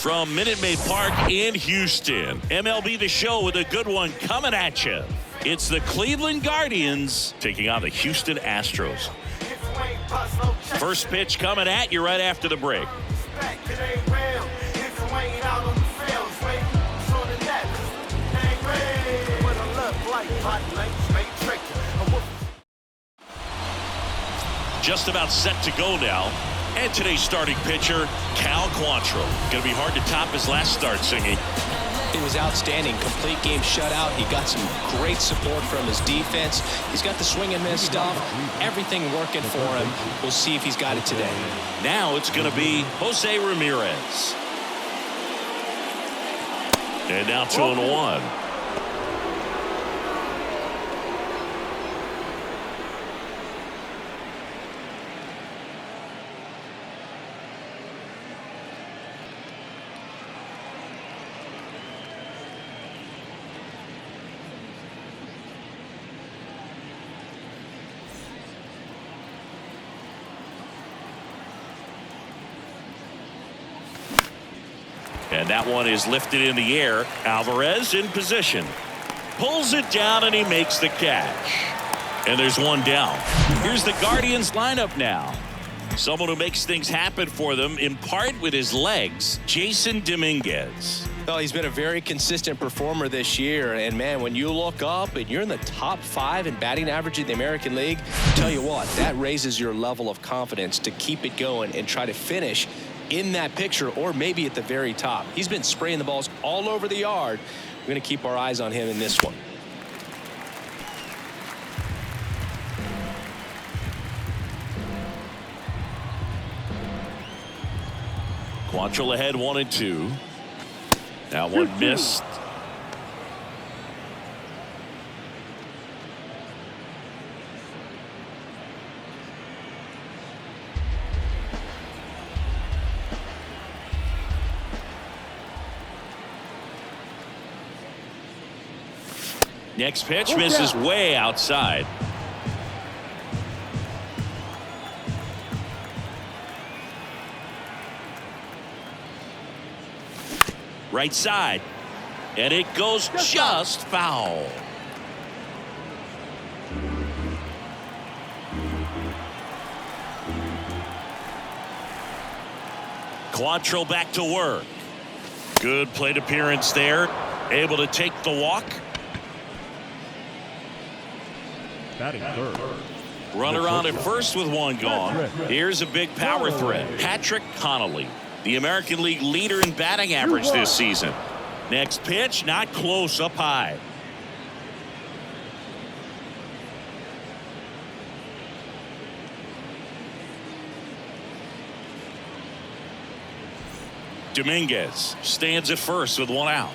from Minute Maid Park in Houston. MLB The Show with a good one coming at you. It's the Cleveland Guardians taking on the Houston Astros. First pitch coming at you right after the break. Just about set to go now. And today's starting pitcher, Cal Quantrill. Going to be hard to top his last start, Singy. It was outstanding. Complete game shutout. He got some great support from his defense. He's got the swing and miss stuff. Everything working for him. We'll see if he's got it today. Now it's going to be Jose Ramirez. And now 2-1. And that one is lifted in the air. Alvarez in position. Pulls it down and he makes the catch. And there's one down. Here's the Guardians lineup now. Someone who makes things happen for them in part with his legs, Jason Dominguez. Well, he's been a very consistent performer this year. And, man, when you look up and you're in the top 5 in batting average in the American League, tell you what, that raises your level of confidence to keep it going and try to finish in that picture or maybe at the very top. He's been spraying the balls all over the yard. We're going to keep our eyes on him in this one. Quantrill ahead 1-2. That one missed. Next pitch misses way outside. Right side. And it goes just foul. Quantrill back to work. Good plate appearance there. Able to take the walk. Batting third. Runner on at first with one gone. Here's a big power threat. Patrick Connolly, the American League leader in batting average this season. Next pitch, not close, up high. Dominguez stands at first with one out.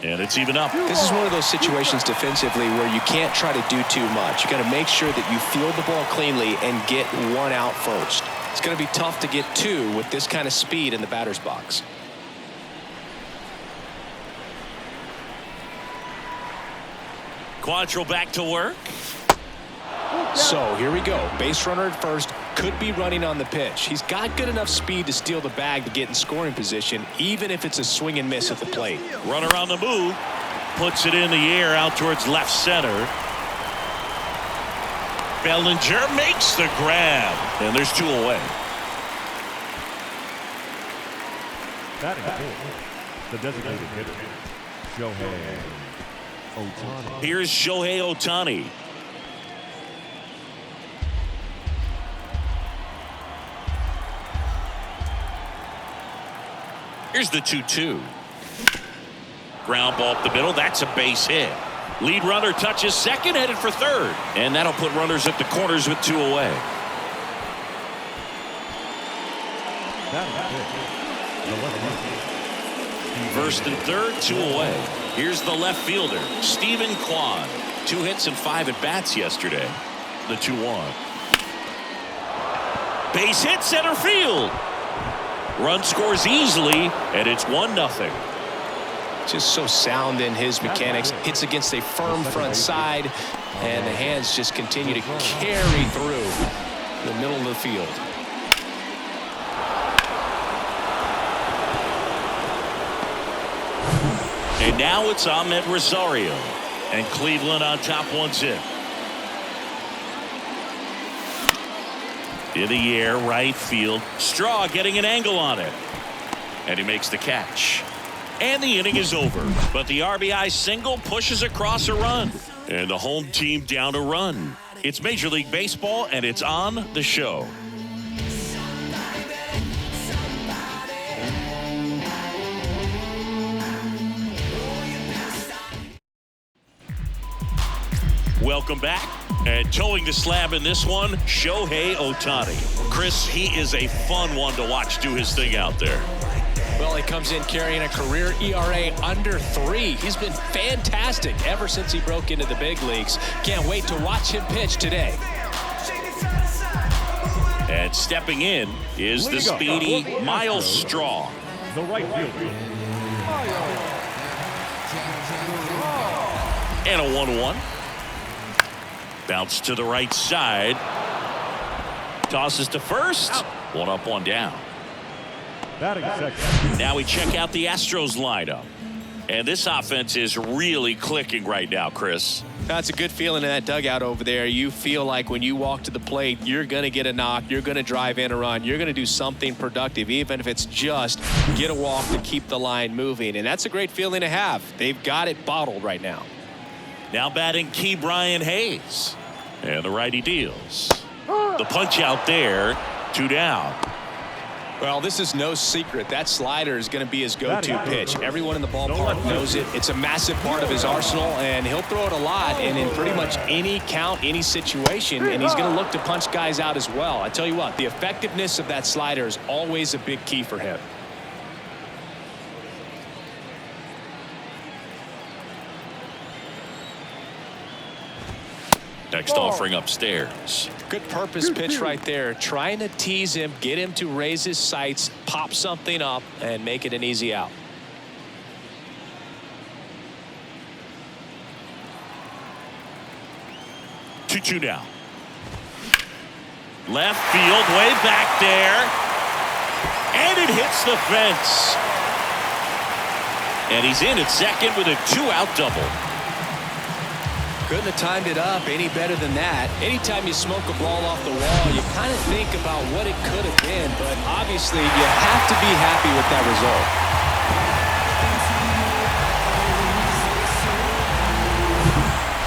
And it's even up. This is one of those situations defensively where you can't try to do too much. You got to make sure that you field the ball cleanly and get one out first. It's going to be tough to get two with this kind of speed in the batter's box. Quantrill back to work. So here we go. Base runner at first, could be running on the pitch. He's got good enough speed to steal the bag to get in scoring position, even if it's a swing and miss at the plate. Runner on the move, puts it in the air out towards left center. Bellinger makes the grab, and there's two away. Batting fourth, the designated hitter, Shohei Ohtani. Here's Shohei Ohtani. Here's the 2-2. Ground ball up the middle. That's a base hit. Lead runner touches second, headed for third. And that'll put runners at the corners with two away. First and third, two away. Here's the left fielder, Stephen Kwan. 2 hits and 5 at bats yesterday. The 2-1. Base hit center field. Run scores easily, and it's 1-0. Just so sound in his mechanics. Hits against a firm front side, and the hands just continue to carry through. the middle of the field. And now it's Ahmed Rosario. And Cleveland on top 1-0. In the air, right field. Straw getting an angle on it. And he makes the catch. And the inning is over. But the RBI single pushes across a run. And the home team down a run. It's Major League Baseball, and it's on the show. Welcome back. And towing the slab in this one, Shohei Ohtani. Chris, he is a fun one to watch do his thing out there. Well, he comes in carrying a career ERA under 3. He's been fantastic ever since he broke into the big leagues. Can't wait to watch him pitch today. And stepping in is the speedy Miles Straw. The right fielder. And a 1-1. Bounce to the right side. Tosses to first. One up, one down. Batting second. Now we check out the Astros lineup. And this offense is really clicking right now, Chris. That's a good feeling in that dugout over there. You feel like when you walk to the plate, you're going to get a knock, you're going to drive in a run, you're going to do something productive, even if it's just get a walk to keep the line moving. And that's a great feeling to have. They've got it bottled right now. Now batting Key Brian Hayes. And the righty deals. The punch out there, 2 down. Well, this is no secret. That slider is going to be his go-to pitch. Everyone in the ballpark knows it. It's a massive part of his arsenal, and he'll throw it a lot and in pretty much any count, any situation, and he's going to look to punch guys out as well. I tell you what, the effectiveness of that slider is always a big key for him. Next offering upstairs. Good purpose pitch right there. Trying to tease him, get him to raise his sights, pop something up, and make it an easy out. Two down. Left field, way back there. And it hits the fence. And he's in at second with a 2-out double. Couldn't have timed it up any better than that. Anytime you smoke a ball off the wall, you kind of think about what it could have been, but obviously you have to be happy with that result.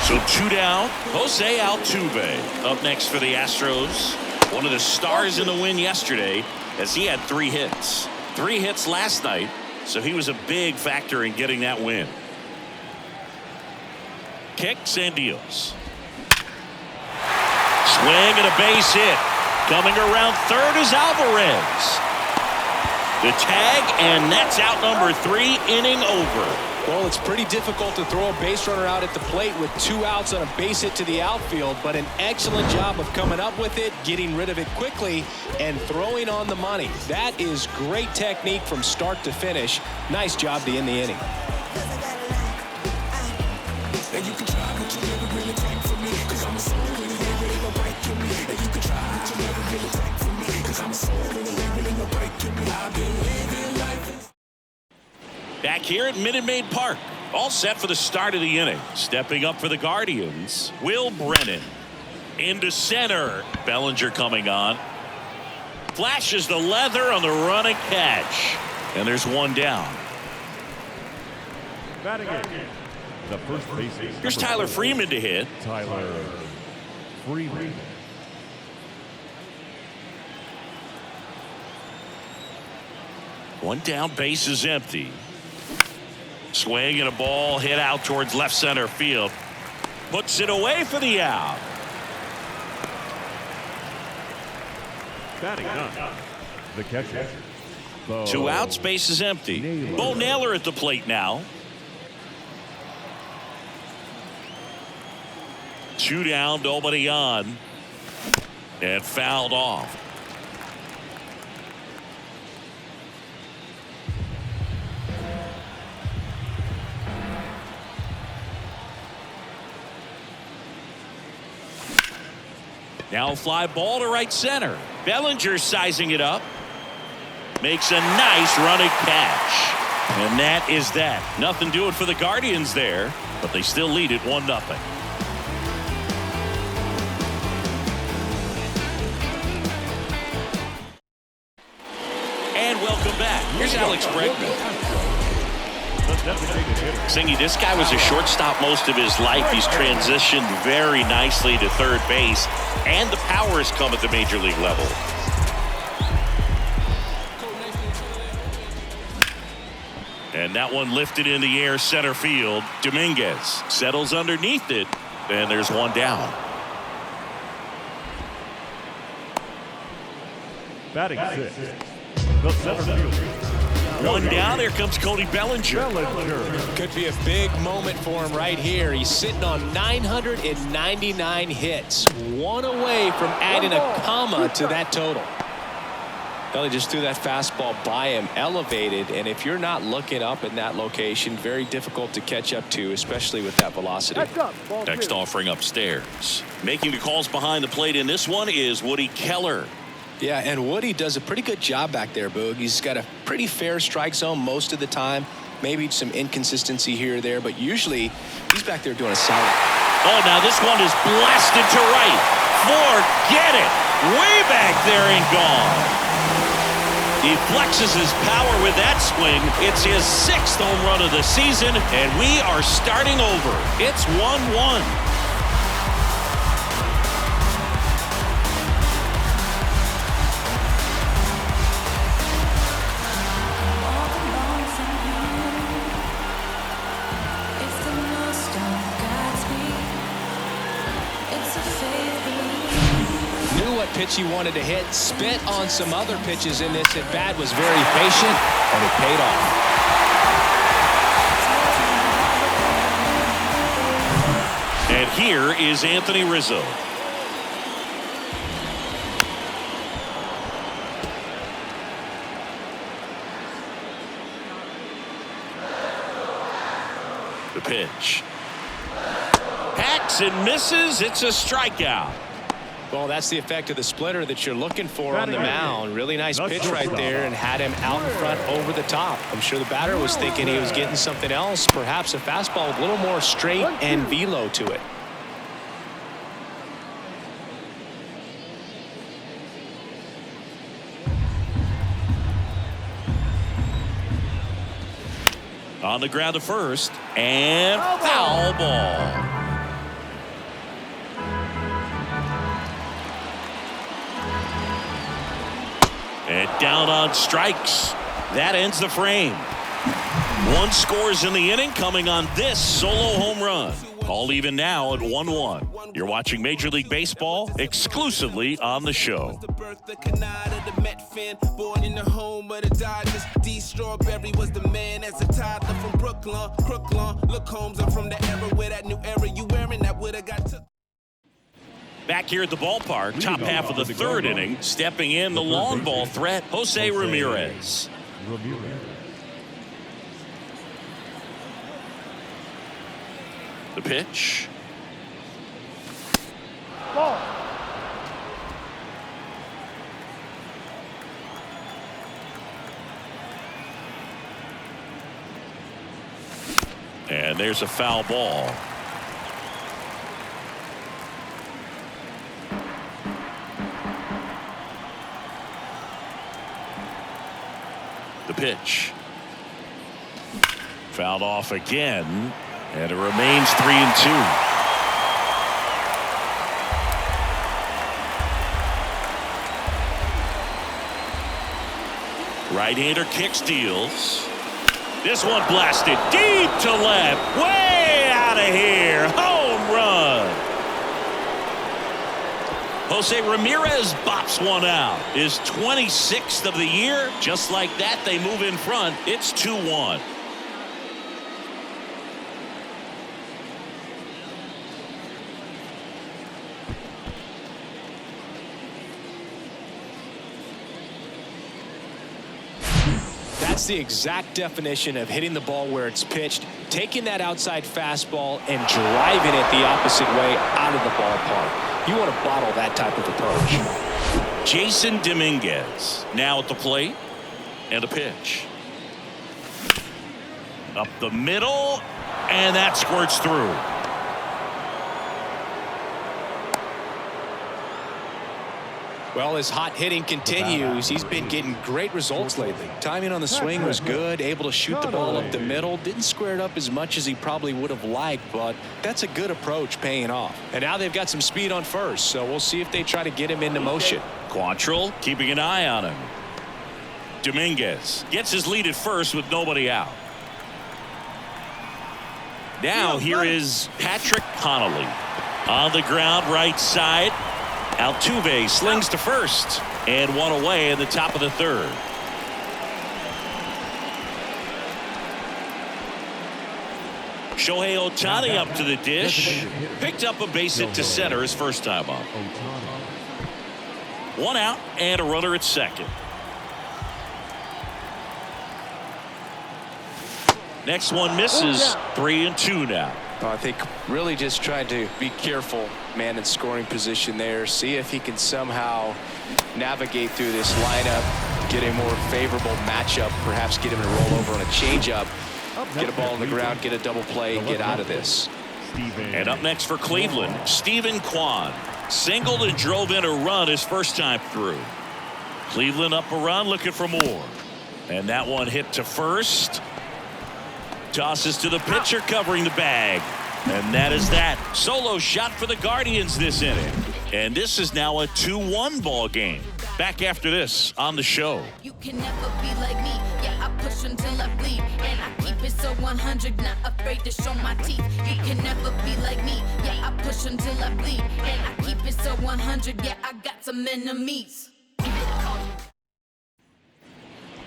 So 2 down. Jose Altuve up next for the Astros. One of the stars in the win yesterday, as he had 3 hits. 3 hits last night, so he was a big factor in getting that win. Kicks and deals. Swing and a base hit. Coming around third is Alvarez. The tag, and that's out number 3, inning over. Well, it's pretty difficult to throw a base runner out at the plate with 2 outs on a base hit to the outfield, but an excellent job of coming up with it, getting rid of it quickly, and throwing on the money. That is great technique from start to finish. Nice job to end the inning. Back here at Minute Maid Park, all set for the start of the inning. Stepping up for the Guardians, Will Brennan. Into center, Bellinger coming on. Flashes the leather on the running catch. And there's 1 down. Batting in. The first baseman. Here's Tyler Freeman to hit. Tyler Freeman. One down, base is empty. Swing and a ball hit out towards left center field. Puts it away for the out. Batting none. The catcher. 2 outs, base is empty. Bo Naylor at the plate now. 2 down, nobody on. And fouled off. Now a fly ball to right center. Bellinger sizing it up. Makes a nice running catch. And that is that. Nothing doing for the Guardians there, but they still lead it 1-0. And welcome back. Here's Alex Bregman. Singy, this guy was a shortstop most of his life. He's transitioned very nicely to third base, and the power has come at the major league level. And that one lifted in the air center field. Dominguez settles underneath it, and there's one down. Batting sixth, the center fielder. One down. Here comes Cody Bellinger. Could be a big moment for him right here. He's sitting on 999 hits. One away from adding a comma to that total. Belly just threw that fastball by him, elevated, and if you're not looking up in that location, very difficult to catch up to, especially with that velocity. Next offering upstairs. Making the calls behind the plate in this one is Woody Keller. Yeah, and Woody does a pretty good job back there, Boog. He's got a pretty fair strike zone most of the time. Maybe some inconsistency here or there, but usually he's back there doing a solid. Oh, now this one is blasted to right. Forget it. Way back there and gone. He flexes his power with that swing. It's his 6th home run of the season, and we are starting over. It's 1-1. Pitch he wanted to hit, spit on some other pitches in this at bat, was very patient, and it paid off. And here is Anthony Rizzo. The pitch. Hacks and misses. It's a strikeout. Well, that's the effect of the splitter that you're looking for on the mound. Really nice pitch right there and had him out in front over the top. I'm sure the batter was thinking he was getting something else, perhaps a fastball with a little more straight and velo to it. On the ground to first, and foul ball. And down on strikes. That ends the frame. 1 scores in the inning, coming on this solo home run. All even now at 1-1. You're watching Major League Baseball exclusively on the show. Born in the home of the Dodgers, D. Strawberry was the man as a toddler from Brooklyn. Look, Holmes, I'm from the era where that new era you wearing that would have got took. Back here at the ballpark, top half of the 3rd inning, stepping in the long ball threat, Jose Ramirez. The pitch. Ball. And there's a foul ball. The pitch. Fouled off again, and it remains 3-2. Right-hander kick steals. This one blasted deep to left, way out of here. Home run. Jose Ramirez bops one out. His 26th of the year. Just like that, they move in front. It's 2-1. That's the exact definition of hitting the ball where it's pitched, taking that outside fastball and driving it the opposite way out of the ballpark. You want to bottle that type of approach. Jason Dominguez now at the plate, and a pitch. Up the middle, and that squirts through. Well, his hot hitting continues. He's been getting great results lately. Timing on the swing was good, able to shoot the ball up the middle. Didn't square it up as much as he probably would have liked, but that's a good approach paying off. And now they've got some speed on first, so we'll see if they try to get him into motion. Quantrill keeping an eye on him. Dominguez gets his lead at first with nobody out. Now here is Patrick Connolly on the ground, right side. Altuve slings to first, and one away in the top of the third. Shohei Ohtani up to the dish. Picked up a base hit to center his first time up. One out and a runner at second. Next one misses. 3-2 now. I think really just trying to be careful, man, in scoring position there. See if he can somehow navigate through this lineup, get a more favorable matchup, perhaps get him to roll over on a changeup, get a ball on the ground, get a double play, and get out of this. And up next for Cleveland, Steven Kwan. Singled and drove in a run his first time through. Cleveland up a run, looking for more. And that one hit to first. Tosses to the pitcher, covering the bag. And that is that. Solo shot for the Guardians this inning. And this is now a 2-1 ball game. Back after this on the show. You can never be like me. Yeah, I push until I bleed. And I keep it so 100, not afraid to show my teeth. You can never be like me. Yeah, I push until I bleed. And I keep it so 100. Yeah, I got some enemies.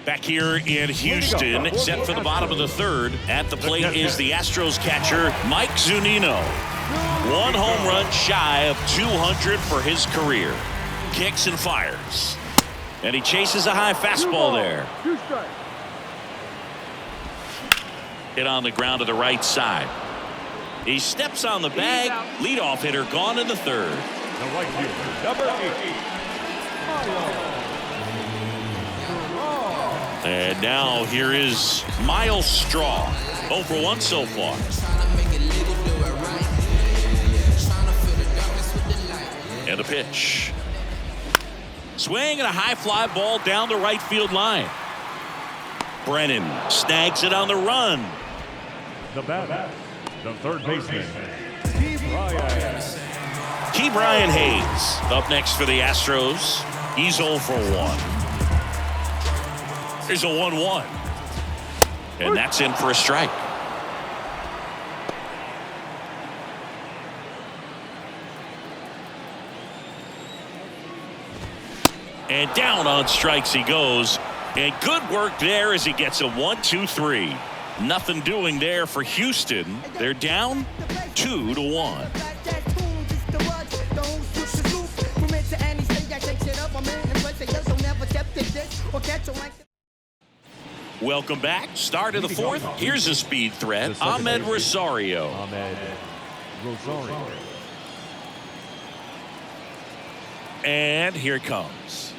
Back here in Houston, set for the bottom of the third. At the plate is the Astros catcher, Mike Zunino. One home run shy of 200 for his career. Kicks and fires. And he chases a high fastball there. Hit on the ground to the right side. He steps on the bag. Leadoff hitter gone in the third. The right fielder, number 8. And now here is Miles Straw. 0 for 1 so far. And a pitch. Swing and a high fly ball down the right field line. Brennan snags it on the run. The batter, the third baseman, Key Brian Hayes up next for the Astros. He's 0 for 1. Here's a 1-1. And that's in for a strike. And down on strikes he goes. And good work there as he gets a 1-2-3. Nothing doing there for Houston. They're down 2-1. Welcome back. Start of the fourth. Here's a speed threat. Ahmed Rosario. And here it comes.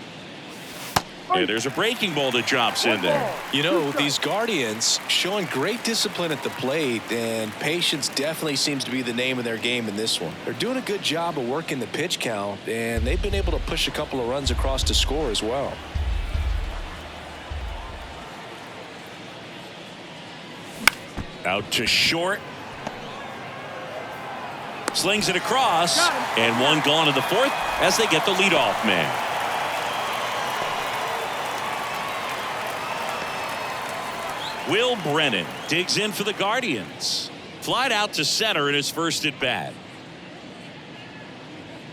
And there's a breaking ball that drops in there. You know, these Guardians showing great discipline at the plate, and patience definitely seems to be the name of their game in this one. They're doing a good job of working the pitch count, and they've been able to push a couple of runs across to score as well. Out to short. Slings it across, and one gone in the fourth as they get the leadoff man. Will Brennan digs in for the Guardians. Flied out to center in his first at bat.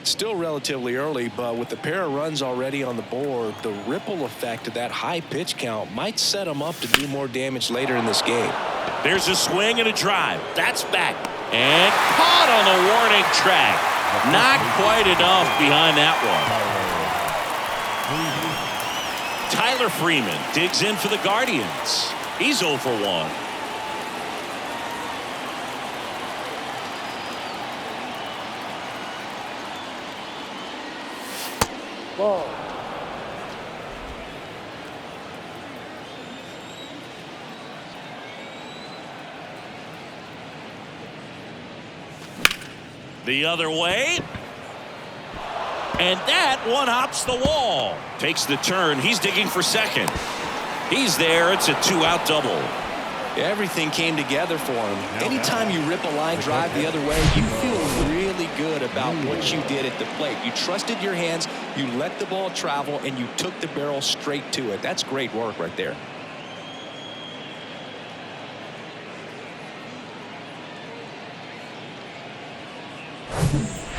Still relatively early, but with the pair of runs already on the board, the ripple effect of that high pitch count might set them up to do more damage later in this game. There's a swing and a drive. That's back. And caught on the warning track. Not quite enough behind that one. Tyler Freeman digs in for the Guardians. He's 0 for 1. Ball. The other way. And that one hops the wall. Takes the turn. He's digging for second. He's there. It's a 2-out double. Everything came together for him. Anytime you rip a line drive the other way, you feel really good about what you did at the plate. You trusted your hands, you let the ball travel, and you took the barrel straight to it. That's great work right there.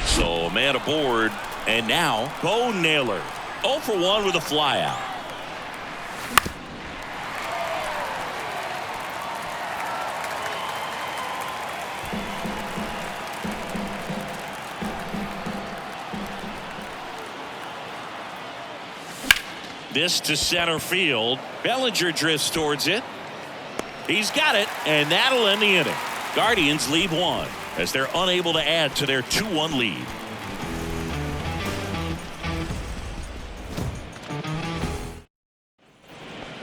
So a man aboard, and now Bo Naylor 0 for 1 with a flyout. This to center field. Bellinger drifts towards it. He's got it, and that'll end the inning. Guardians lead 1 as they're unable to add to their 2-1 lead.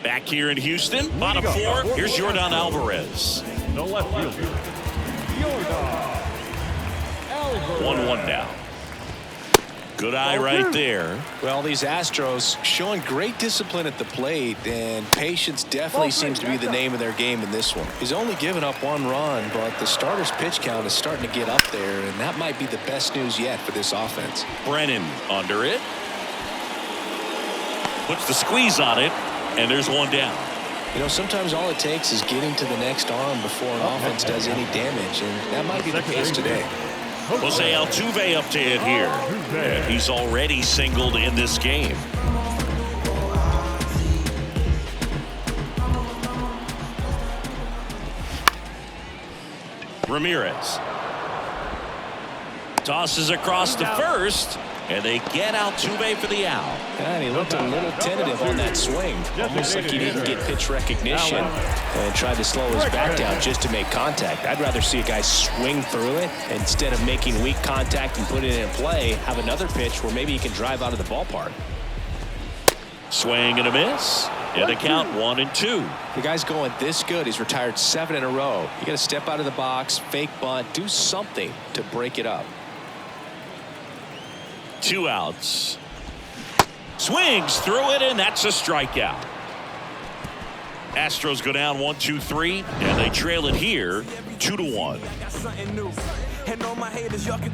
Back here in Houston, bottom 4. Here's Yordan Alvarez. The left fielder, Yordan Alvarez. 1-1 now. Good eye right there. Well, these Astros showing great discipline at the plate, and patience definitely seems to be the name of their game in this one. He's only given up 1 run, but the starter's pitch count is starting to get up there, and that might be the best news yet for this offense. Brennan under it. Puts the squeeze on it, and there's 1 down. You know, sometimes all it takes is getting to the next arm before an offense does any damage, and that might be the case today. Jose Altuve up to hit here. And he's already singled in this game. Ramirez tosses across to first, and they get Altuve for the out. And he looked a little tentative on that swing, almost like he didn't get pitch recognition and tried to slow his back down just to make contact. I'd rather see a guy swing through it instead of making weak contact and put it in play, have another pitch where maybe he can drive out of the ballpark. Swing and a miss. And a count 1-2. The guy's going this good. He's retired 7 in a row. You got to step out of the box, fake bunt, do something to break it up. 2 outs. Swings through it, and that's a strikeout. Astros go down 1-2-3, and they trail it here 2-1. And all my haters, y'all can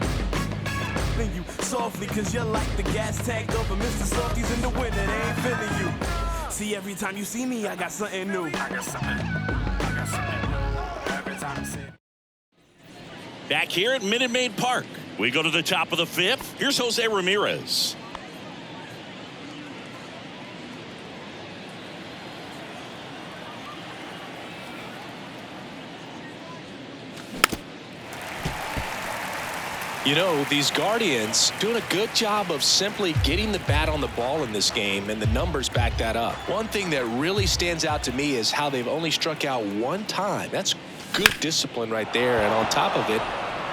you softly, cause you're like the gas tank over Mr. Softies in the winter. They ain't feeling you. See, every time you see me, I got something new. I got something new. Every time I see it. Back here at Minute Maid Park, we go to the top of the 5th. Here's Jose Ramirez. You know, these Guardians doing a good job of simply getting the bat on the ball in this game, and the numbers back that up. One thing that really stands out to me is how they've only struck out 1 time. That's good discipline right there, and on top of it,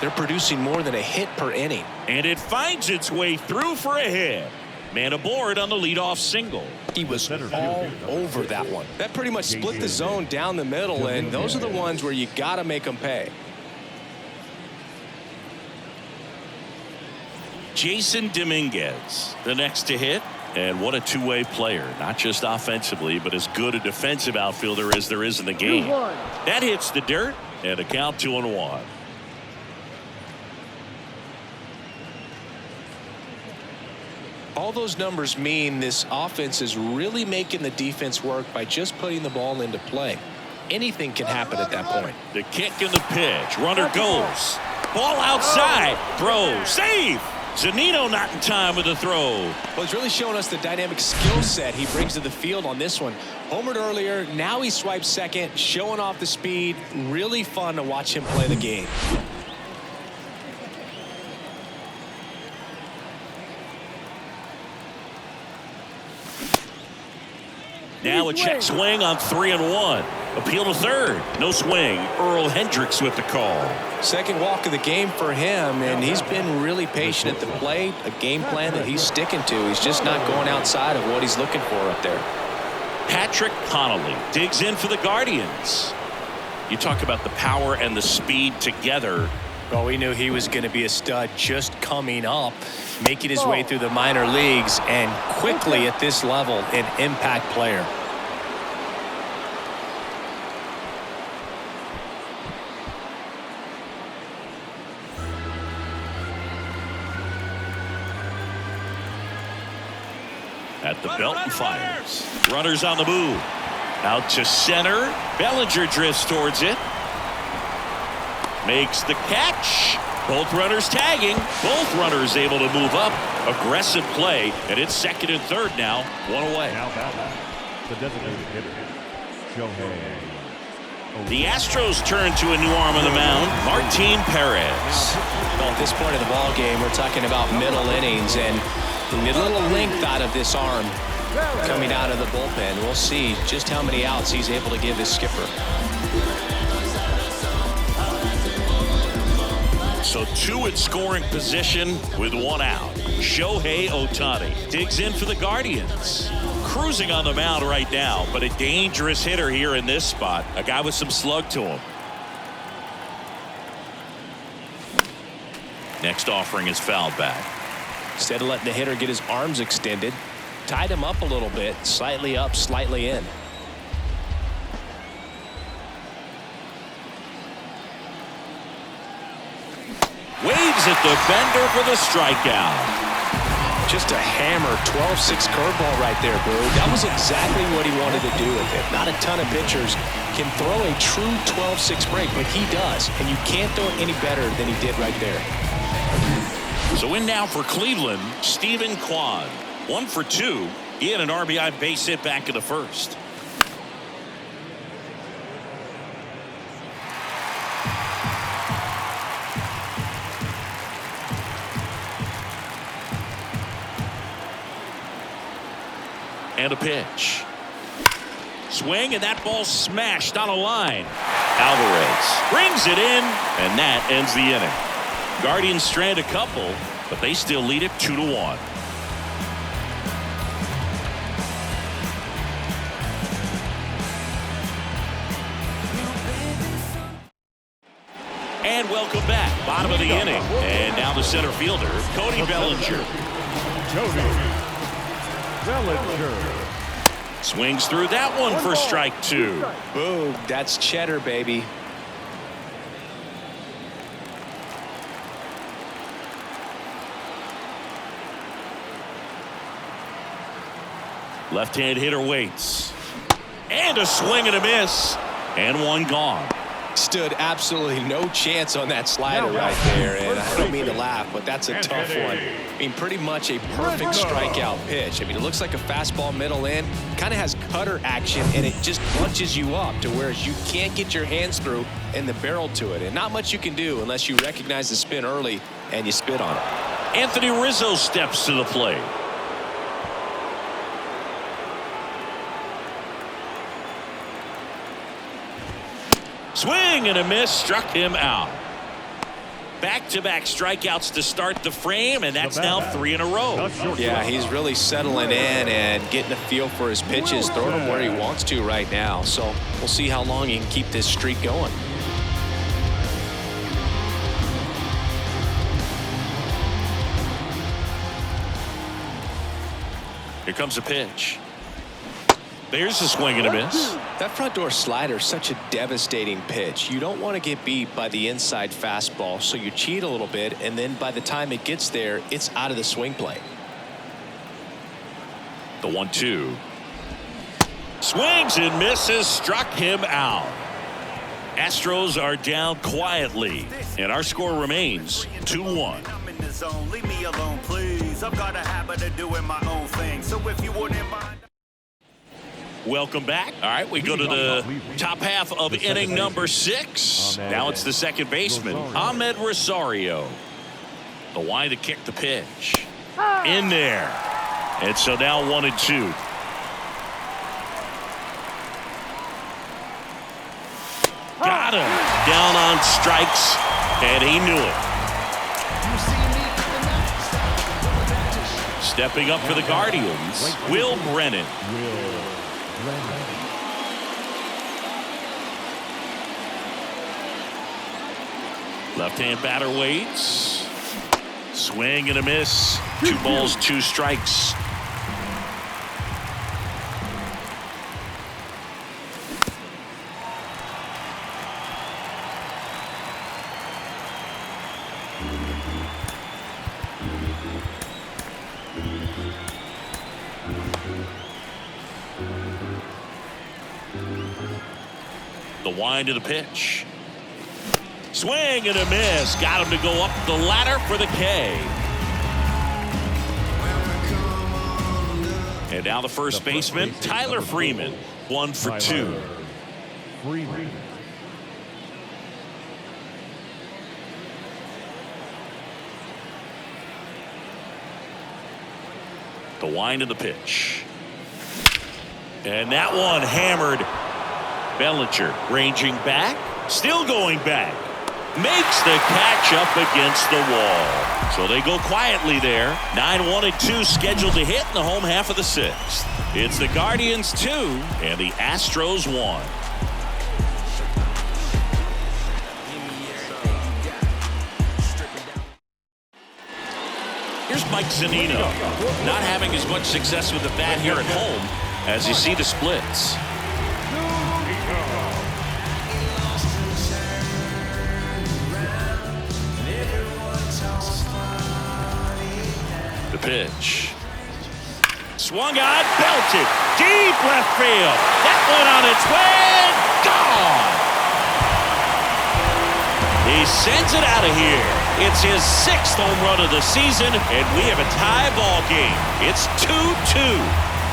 they're producing more than a hit per inning. And it finds its way through for a hit. Man aboard on the leadoff single. He was all over that one. That pretty much split the zone down the middle, and those are the ones where you got to make them pay. Jason Dominguez, the next to hit. And what a two-way player, not just offensively, but as good a defensive outfielder as there is in the game. That hits the dirt, and a count 2-1. All those numbers mean this offense is really making the defense work by just putting the ball into play. Anything can happen at that point. The kick and the pitch. Runner goes. Ball outside. Throw. Save. Zunino not in time with the throw. Well, he's really showing us the dynamic skill set he brings to the field on this one. Homered earlier, now he swipes second, showing off the speed. Really fun to watch him play the game. Now a check swing on 3-1. Appeal to third. No swing. Earl Hendricks with the call. Second walk of the game for him, and he's been really patient at the plate. A game plan that he's sticking to. He's just not going outside of what he's looking for up there. Patrick Connolly digs in for the Guardians. You talk about the power and the speed together. Well, we knew he was going to be a stud just coming up, making his way through the minor leagues, and quickly at this level, an impact player. At the belt and fires. Runners on the move. Out to center. Bellinger drifts towards it. Makes the catch. Both runners tagging. Both runners able to move up. Aggressive play. And it's second and third now. One away. Now batting, the designated hitter, Shohei. The Astros turn to a new arm on the mound. Martin Perez. Well, at this point of the ball game, we're talking about middle innings, and a little length out of this arm coming out of the bullpen. We'll see just how many outs he's able to give his skipper. So two in scoring position with one out. Shohei Ohtani digs in for the Guardians. Cruising on the mound right now, but a dangerous hitter here in this spot. A guy with some slug to him. Next offering is fouled back. Instead of letting the hitter get his arms extended, tied him up a little bit, slightly up, slightly in. Waves at the bender for the strikeout. Just a hammer 12-6 curveball right there, Boo. That was exactly what he wanted to do with it. Not a ton of pitchers can throw a true 12-6 break, but he does, and you can't throw it any better than he did right there. So in now for Cleveland, Stephen Kwan. 1 for 2. He had an RBI base hit back in the first. And a pitch. Swing, and that ball smashed on a line. Alvarez brings it in, and that ends the inning. Guardians strand a couple, but they still lead it 2-1. And welcome back. Bottom of the inning. And now the center fielder, Cody Bellinger. Bellinger. Swings through that one for strike 2. Boom, that's cheddar, baby. Left-hand hitter waits. And a swing and a miss. And one gone. Stood absolutely no chance on that slider right there, and I don't mean to laugh, but that's a tough one. I mean, pretty much a perfect strikeout pitch. I mean, it looks like a fastball middle in, kind of has cutter action, and it just bunches you up to where you can't get your hands through and the barrel to it, and not much you can do unless you recognize the spin early and you spit on it. Anthony Rizzo steps to the plate. Swing and a miss, struck him out. Back-to-back strikeouts to start the frame, and that's now 3 in a row. Yeah, he's really settling in and getting a feel for his pitches, throwing them where he wants to right now. So we'll see how long he can keep this streak going. Here comes a pitch. There's a swing and a miss. That front door slider is such a devastating pitch. You don't want to get beat by the inside fastball, so you cheat a little bit, and then by the time it gets there, it's out of the swing plate. The 1-2. Swings and misses, struck him out. Astros are down quietly, and our score remains 2-1. Leave me alone, please. I've got a habit of doing my own thing. So if you wouldn't mind. Welcome back. All right, we go to the top half of inning number 6. Now it's the second baseman, Ahmed Rosario. The line to kick the pitch. In there. And so now 1-2. Got him. Down on strikes, and he knew it. Stepping up for the Guardians, Will Brennan. Left-hand batter waits. Swing and a miss. 2 balls, 2 strikes. The wind of the pitch. Swing and a miss. Got him to go up the ladder for the K. And now the first baseman, Tyler Freeman. 1 for 2. The wind of the pitch. And that one hammered. Bellinger ranging back, still going back, makes the catch up against the wall. So they go quietly there. 9-1 and 2 scheduled to hit in the home half of the 6th. It's the Guardians 2 and the Astros 1. Here's Mike Zunino, not having as much success with the bat here at home as you see the splits. The pitch. Swung on, belted, deep left field. That one on its way, gone. He sends it out of here. It's his 6th home run of the season, and we have a tie ball game. It's 2-2.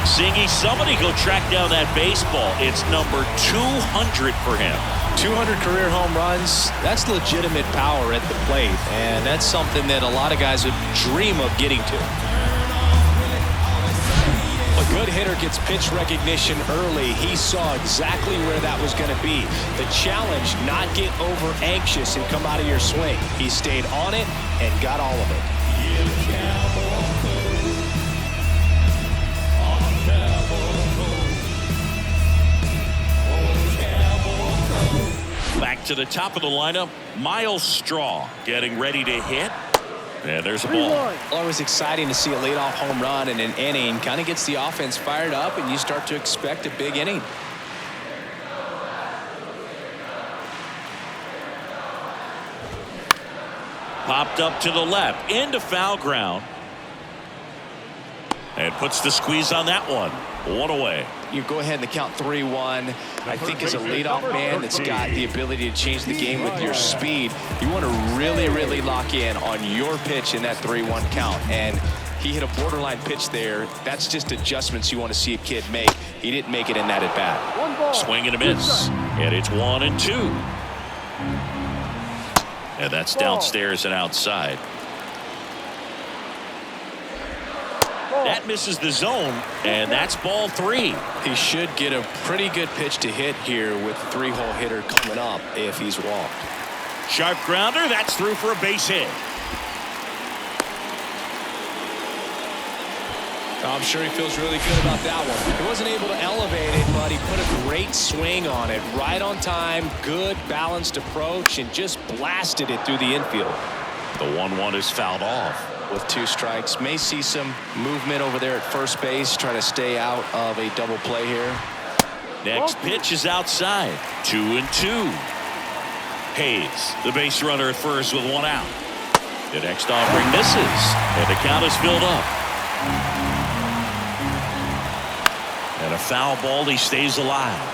Singy, somebody go track down that baseball. It's number 200 for him. 200 career home runs, that's legitimate power at the plate, and that's something that a lot of guys would dream of getting to. A good hitter gets pitch recognition early. He saw exactly where that was going to be. The challenge, not get over anxious and come out of your swing. He stayed on it and got all of it. Back to the top of the lineup, Miles Straw getting ready to hit. And there's a ball. Always exciting to see a leadoff home run in an inning. Kind of gets the offense fired up, and you start to expect a big inning. Popped up to the left, into foul ground. And puts the squeeze on that one. 1 away. You go ahead and count 3-1. I think as a leadoff man that's got the ability to change the game with your speed, you want to really, really lock in on your pitch in that 3-1 count. And he hit a borderline pitch there. That's just adjustments you want to see a kid make. He didn't make it in that at bat. Swing and a miss. And it's 1-2. And that's downstairs and outside. That misses the zone, and that's ball 3. He should get a pretty good pitch to hit here with the 3-hole hitter coming up if he's walked. Sharp grounder, that's through for a base hit. I'm sure he feels really good about that one. He wasn't able to elevate it, but he put a great swing on it. Right on time, good balanced approach, and just blasted it through the infield. The 1-1 is fouled off. With 2 strikes, may see some movement over there at first base, trying to stay out of a double play here. Next pitch is outside. 2-2. Hayes, the base runner at first with 1 out. The next offering misses, and the count is filled up. And a foul ball, he stays alive.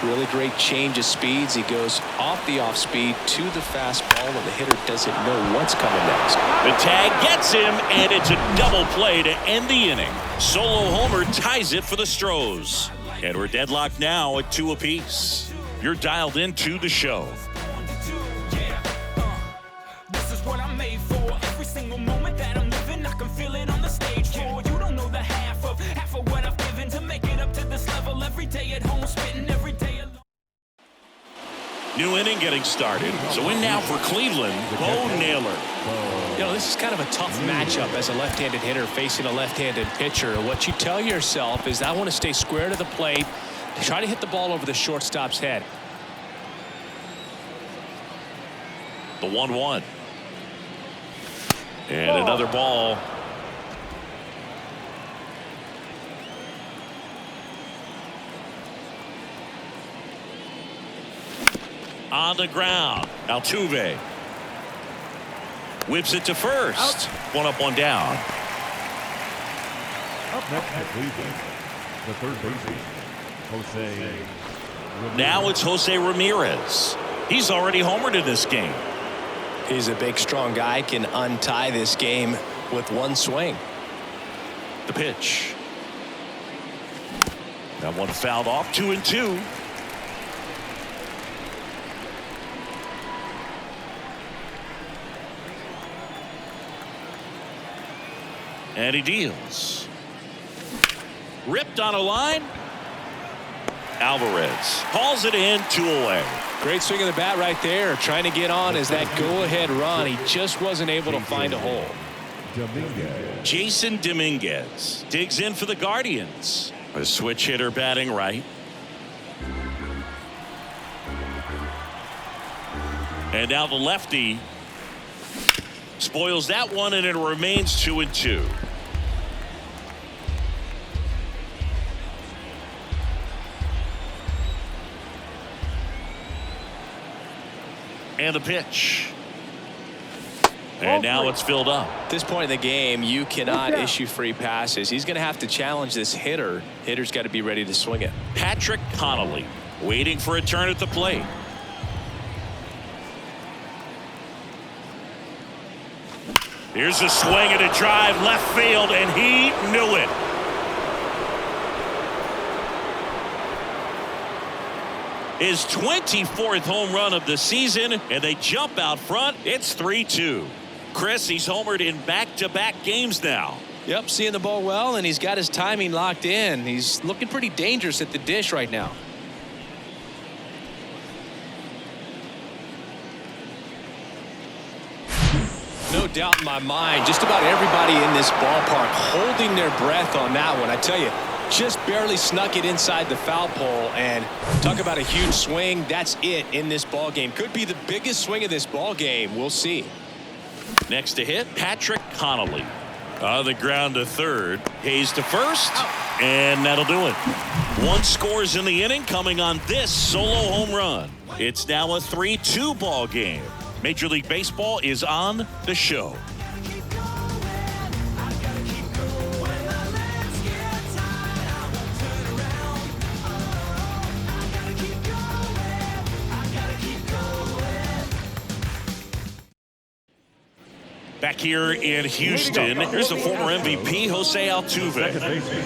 Really great change of speeds. He goes off the off speed to the fastball, and the hitter doesn't know what's coming next. The tag gets him, and it's a double play to end the inning. Solo homer ties it for the Astros. And we're deadlocked now at 2 apiece. You're dialed into the show. This is what I'm made for. Every single moment that I'm living, I can feel it on the stage floor. You don't know the half of what I've given to make it up to this level. Every day at home, spitting every day alone. New inning getting started. So in now for Cleveland, Bo Naylor. You know, this is kind of a tough matchup as a left-handed hitter facing a left-handed pitcher. What you tell yourself is I want to stay square to the plate, try to hit the ball over the shortstop's head. The 1-1. And another ball. On the ground, Altuve whips it to first. One up, one down. Up next for Cleveland, the third baseman, Jose Ramirez. Now it's Jose Ramirez. He's already homered in this game. He's a big, strong guy, can untie this game with one swing. The pitch. That one fouled off. 2-2. And he deals. Ripped on a line. Alvarez hauls it in, 2 away. Great swing of the bat right there, trying to get on as that go-ahead run. He just wasn't able to find a hole. Dominguez. Jason Dominguez digs in for the Guardians. A switch hitter batting right. And now the lefty spoils that one, and it remains 2-2. And the pitch. And now it's filled up. At this point in the game, you cannot issue free passes. He's going to have to challenge this hitter. Hitter's got to be ready to swing it. Patrick Connolly waiting for a turn at the plate. Here's a swing and a drive left field, and he knew it. His 24th home run of the season, and they jump out front. It's 3-2. Chris, he's homered in back-to-back games now. Yep, seeing the ball well, and he's got his timing locked in. He's looking pretty dangerous at the dish right now. No doubt in my mind, just about everybody in this ballpark holding their breath on that one. I tell you, just barely snuck it inside the foul pole, and talk about a huge swing. That's it in this ball game. Could be the biggest swing of this ball game. We'll see. Next to hit, Patrick Connolly. On the ground to third. Hayes to first. And that'll do it. 1 scores in the inning coming on this solo home run. It's now a 3-2 ball game. Major League Baseball is on the show. Back here in Houston, here's the former MVP, Jose Altuve. Second baseman,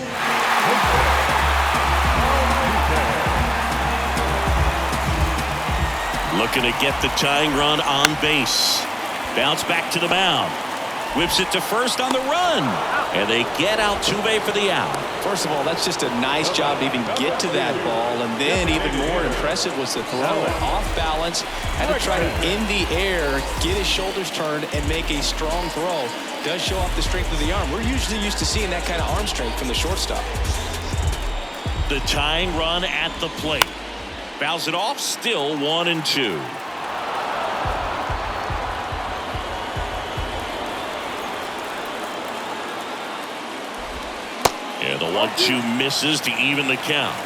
Looking to get the tying run on base. Bounce back to the mound. Whips it to first on the run. And they get Altuve for the out. First of all, that's just a nice job to even get to that ball. And then even more impressive was the throw. Off balance. Had to try to, in the air, get his shoulders turned and make a strong throw. Does show off the strength of the arm. We're usually used to seeing that kind of arm strength from the shortstop. The tying run at the plate. Fouls it off, still 1-2. And the 1-2 misses to even the count.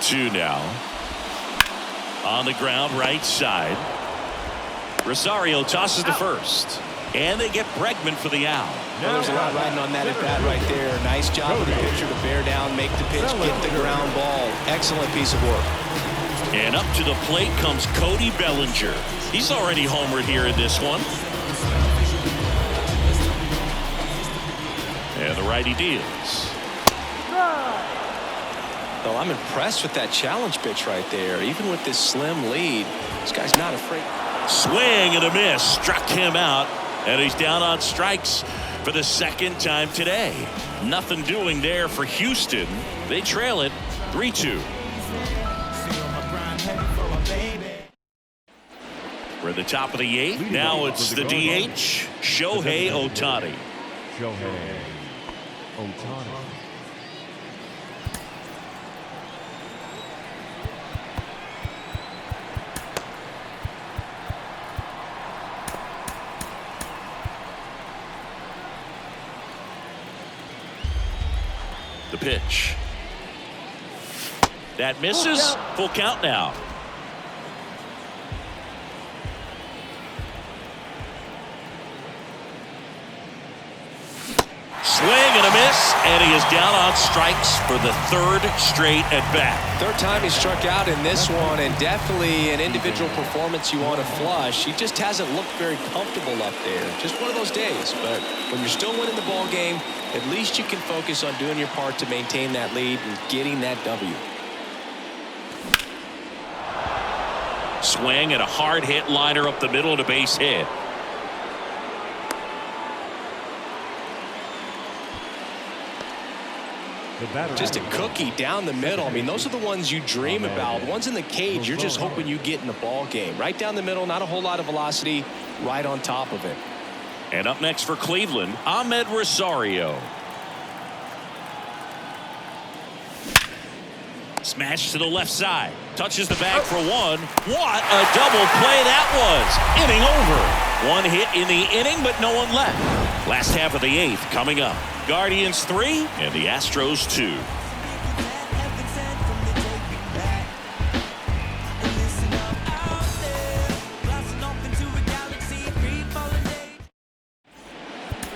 Two now. On the ground, right side. Rosario tosses to first. And they get Bregman for the out. Well, there's a lot riding on that at bat right there. Nice job of the pitcher to bear down, make the pitch, get the ground ball. Excellent piece of work. And up to the plate comes Cody Bellinger. He's already homered here in this one. And the righty deals. Well, I'm impressed with that challenge pitch right there. Even with this slim lead, this guy's not afraid. Swing and a miss. Struck him out. And he's down on strikes for the second time today. Nothing doing there for Houston. They trail it 3-2. We're at the top of the eighth. Now it's the DH, Shohei Ohtani. Shohei Ohtani. The pitch. That misses. Full count now. Swing and a miss, and he is down on strikes for the third straight at bat. Third time he struck out in this one, and definitely an individual performance you want to flush. He just hasn't looked very comfortable up there. Just one of those days. But when you're still winning the ball game, at least you can focus on doing your part to maintain that lead and getting that W. Swing and a hard hit liner up the middle and a base hit. Just a cookie down the middle. I mean, those are the ones you dream about. Ones in the cage, you're just hoping you get in the ball game. Right down the middle, not a whole lot of velocity, right on top of it. And up next for Cleveland, Ahmed Rosario. Smash to the left side. Touches the bag for one. What a double play that was. Inning over. One hit in the inning, but no one left. Last half of the eighth coming up. Guardians 3 and the Astros 2.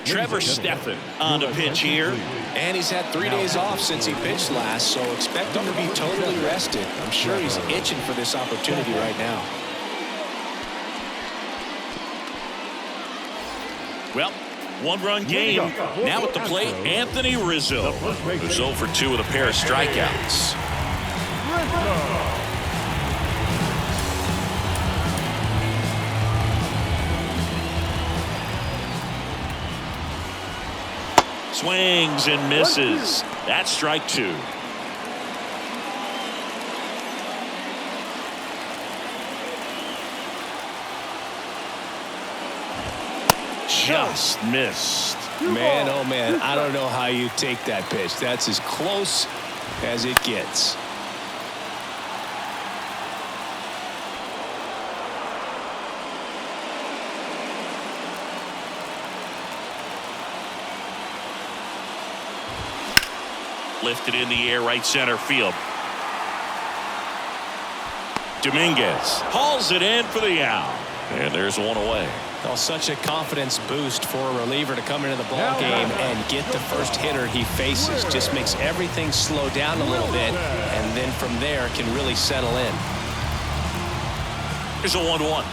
Trevor Stephan on the pitch here. And he's had 3 days off since he pitched last, so expect him to be totally rested. I'm sure he's itching for this opportunity right now. Well, one-run game. Now at the plate, Anthony Rizzo. Who's 0 for 2 with a pair of strikeouts. Swings and misses. That's strike 2. Just missed. Man, oh man, I don't know how you take that pitch. That's as close as it gets. Lifted in the air, right center field. Dominguez hauls it in for the out. And there's one away. Oh, such a confidence boost for a reliever to come into the ball game and get the first hitter he faces. Just makes everything slow down a little bit, and then from there can really settle in. Here's a 1-1.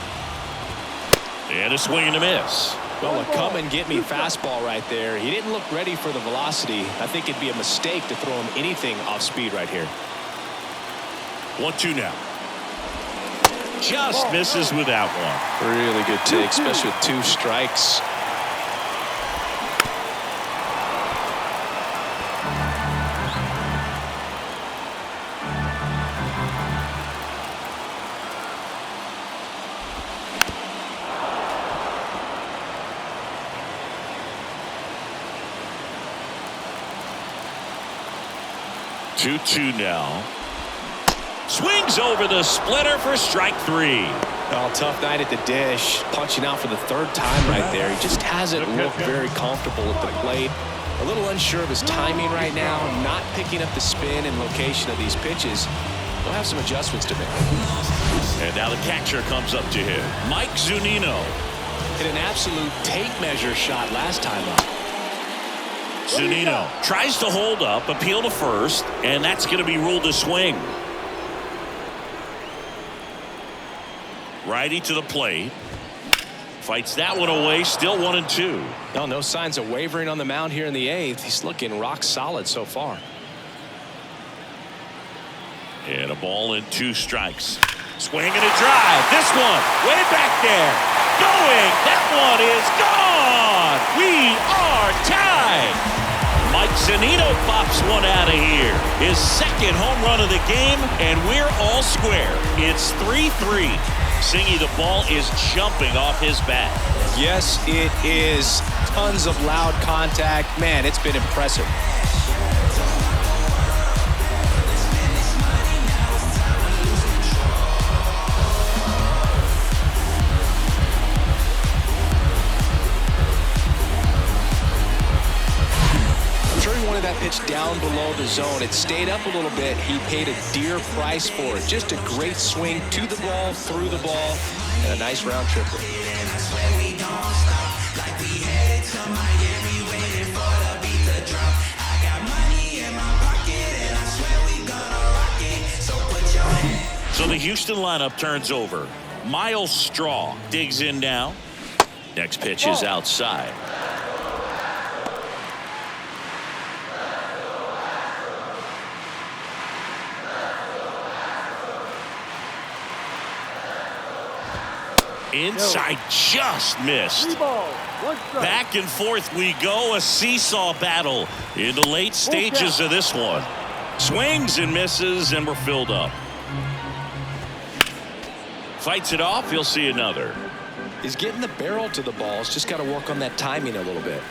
And a swing and a miss. Well, a come-and-get-me fastball right there. He didn't look ready for the velocity. I think it'd be a mistake to throw him anything off speed right here. 1-2 now. Just misses with that one. Really good take, especially with 2 strikes. Two now. Swings over the splitter for strike 3. Oh, tough night at the dish. Punching out for the 3rd time right there. He just hasn't looked very comfortable at the plate. A little unsure of his timing right now. Not picking up the spin and location of these pitches. We'll have some adjustments to make. And now the catcher comes up to him. Mike Zunino. Hit an absolute tape measure shot last time up. Zunino tries to hold up, appeal to first, and that's going to be ruled a swing. Righty to the plate. Fights that one away. Still 1-2. No signs of wavering on the mound here in the 8th. He's looking rock solid so far. And a ball and 2 strikes. Swing and a drive. This one way back there. Going. That one is gone. We are tied. Mike Zunino pops one out of here. His second home run of the game, and we're all square. It's 3-3. Singy, the ball is jumping off his bat. Yes, it is. Tons of loud contact. Man, it's been impressive. That pitch down below the zone. It stayed up a little bit. He paid a dear price for it. Just a great swing to the ball, through the ball, and a nice round tripper. So the Houston lineup turns over. Miles Straw digs in now. Next pitch is outside. Inside, just missed. Back and forth we go, a seesaw battle in the late stages of this one. Swings and misses, and we're filled up. Fights it off, he'll see another. He's getting the barrel to the ball. He's just got to work on that timing a little bit.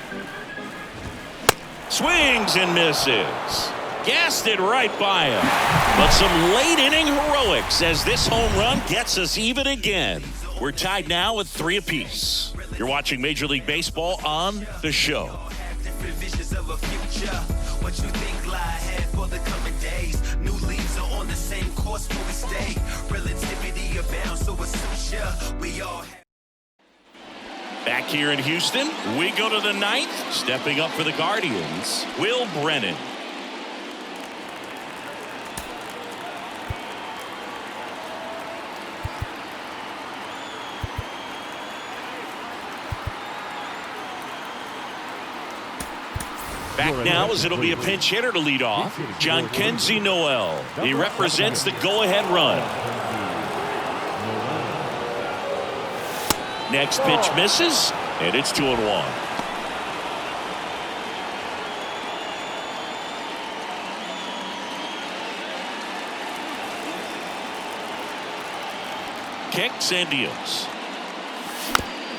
Swings and misses. Gassed it right by him. But some late inning heroics as this home run gets us even again. We're tied now with 3 apiece. You're watching Major League Baseball on The Show. What you think lie ahead for the coming days? New leaves are on the same course where we stay. Relativity abounds, so it's sure we all. Back here in Houston, we go to the 9th. Stepping up for the Guardians, Will Brennan. Back now as it'll be a pinch hitter to lead off. John Kenzie Noel. He represents the go-ahead run. Next pitch misses, and it's 2-1. Kicks and deals.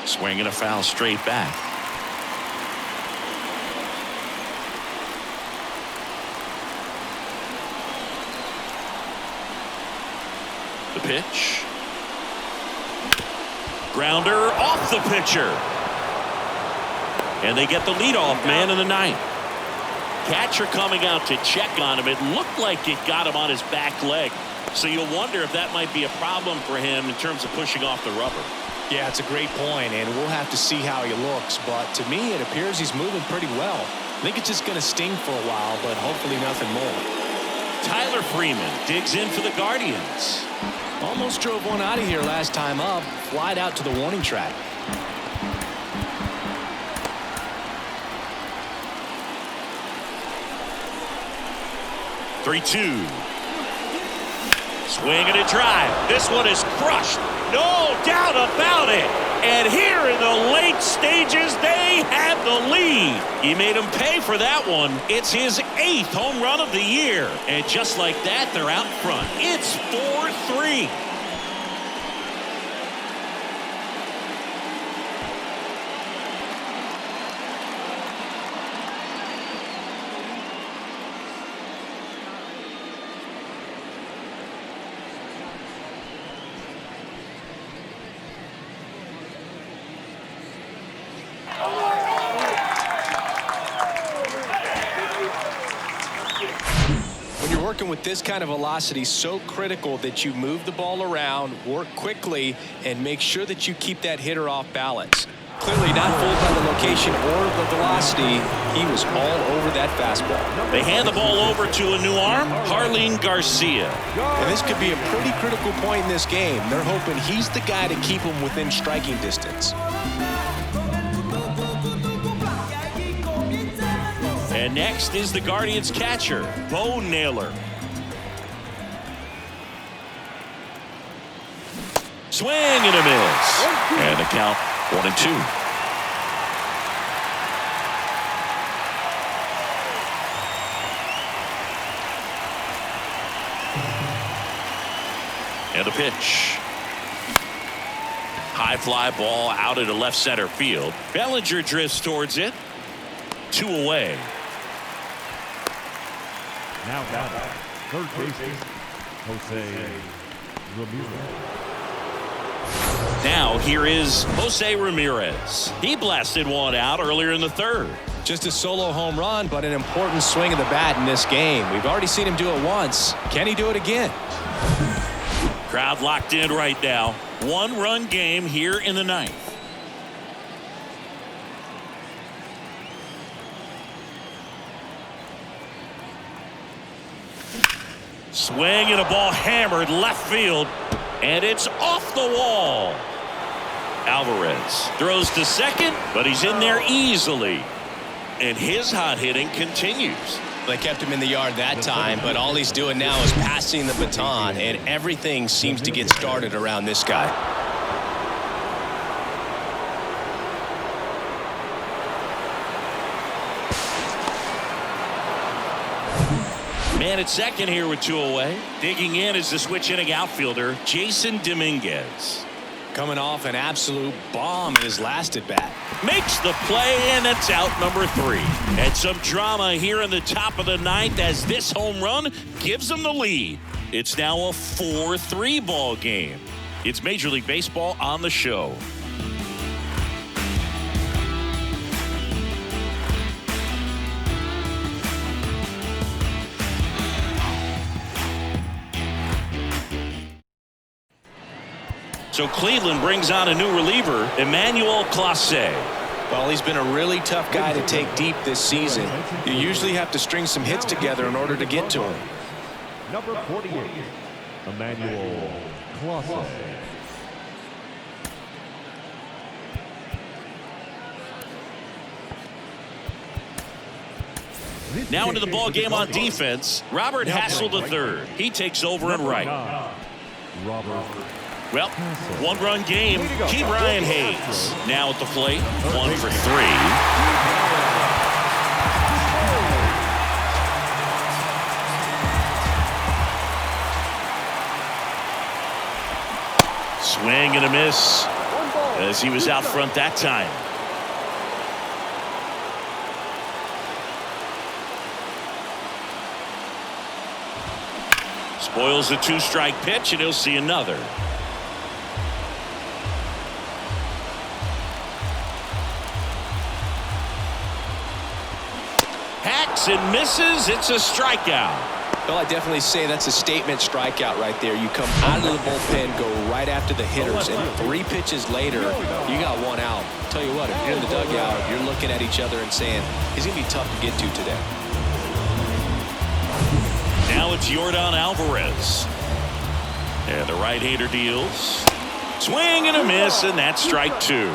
Swinging a foul straight back. The pitch. Grounder off the pitcher. And they get the leadoff man in the 9th. Catcher coming out to check on him. It looked like it got him on his back leg. So you'll wonder if that might be a problem for him in terms of pushing off the rubber. Yeah, it's a great point, and we'll have to see how he looks. But to me, it appears he's moving pretty well. I think it's just going to sting for a while, but hopefully nothing more. Tyler Freeman digs in for the Guardians. Almost drove one out of here last time up. Flied out to the warning track. Three-two. Swing and a drive. This one is crushed. No doubt about it. And here in the late stages, they have the lead. He made him pay for that one. It's his 8th home run of the year. And just like that, they're out front. It's 4-3. Working with this kind of velocity, so critical that you move the ball around, work quickly, and make sure that you keep that hitter off balance. Clearly not fooled by the location or the velocity. He was all over that fastball. They hand the ball over to a new arm, Harleen Garcia. And this could be a pretty critical point in this game. They're hoping he's the guy to keep them within striking distance. And next is the Guardians catcher, Bo Naylor. Swing and a miss. And the count 1-2. And the pitch. High fly ball out into left center field. Bellinger drifts towards it. 2 away. Now batting, third baseman, Jose Ramirez. Now here is Jose Ramirez. He blasted one out earlier in the third. Just a solo home run, but an important swing of the bat in this game. We've already seen him do it once. Can he do it again? Crowd locked in right now. 1-run game here in the 9th. Swing and a ball hammered left field, and it's off the wall. Alvarez throws to second, but he's in there easily, and his hot hitting continues. They kept him in the yard that time, but all he's doing now is passing the baton, and everything seems to get started around this guy. Man at second here with 2 away. Digging in is the switch hitting outfielder, Jason Dominguez. Coming off an absolute bomb in his last at bat. Makes the play, and that's out number 3. And some drama here in the top of the 9th as this home run gives them the lead. It's now a 4-3 ball game. It's Major League Baseball on the show. So Cleveland brings on a new reliever, Emmanuel Clase. Well, he's been a really tough guy to take deep this season. You usually have to string some hits together in order to get to him. Number 48, Emmanuel Clase. Now into the ball game on defense, Robert Hassel III. He takes over in right. Robert. Well, 1-run game. Key Brian Hayes now at the plate. 1 for 3. Swing and a miss as he was out front that time. Spoils the 2-strike pitch, and he'll see another. Hacks and misses. It's a strikeout. Well, I definitely say that's a statement strikeout right there. You come out of the bullpen, go right after the hitters, and 3 pitches later, you got 1 out. Tell you what, if you're in the dugout, you're looking at each other and saying, he's going to be tough to get to today. Now it's Yordan Alvarez. And the right-hander deals. Swing and a miss, and that's strike 2.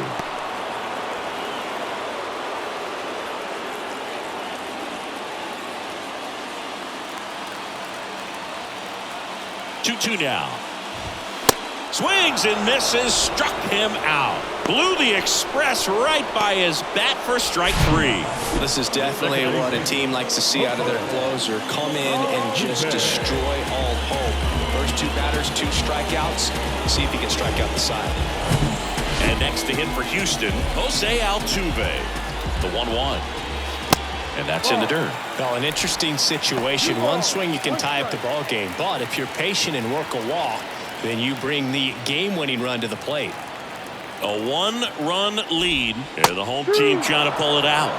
Two now. Swings and misses, struck him out. Blew the express right by his bat for strike 3. This is definitely what a team likes to see out of their closer. Come in and just destroy all hope. First 2 batters, 2 strikeouts. See if he can strike out the side. And next to hit for Houston, Jose Altuve. The 1-1. And that's in the dirt. Well, an interesting situation. One swing, you can tie up the ball game. But if you're patient and work a walk, then you bring the game-winning run to the plate. A 1-run lead. And the home team trying to pull it out.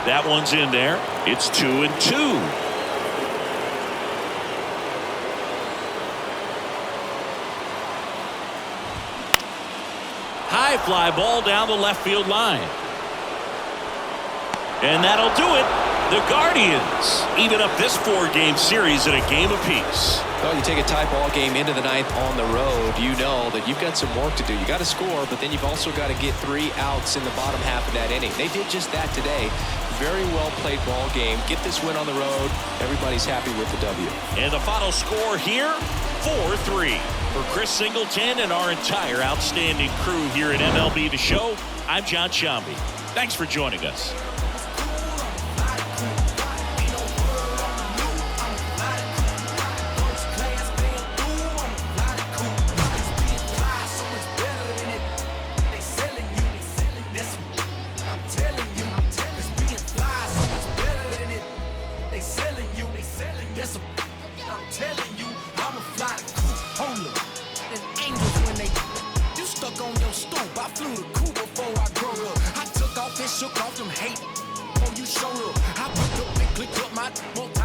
That one's in there. It's 2-2. High fly ball down the left field line. And that'll do it. The Guardians even up this 4-game series at a game apiece. Well, you take a tie ball game into the 9th on the road, you know that you've got some work to do. You got to score, but then you've also got to get 3 outs in the bottom half of that inning. They did just that today. Very well played ball game. Get this win on the road. Everybody's happy with the W. And the final score here, 4-3. For Chris Singleton and our entire outstanding crew here at MLB The Show, I'm John Shambi. Thanks for joining us. Shook off them hate. Oh, you showed up. I picked up and clicked up my multi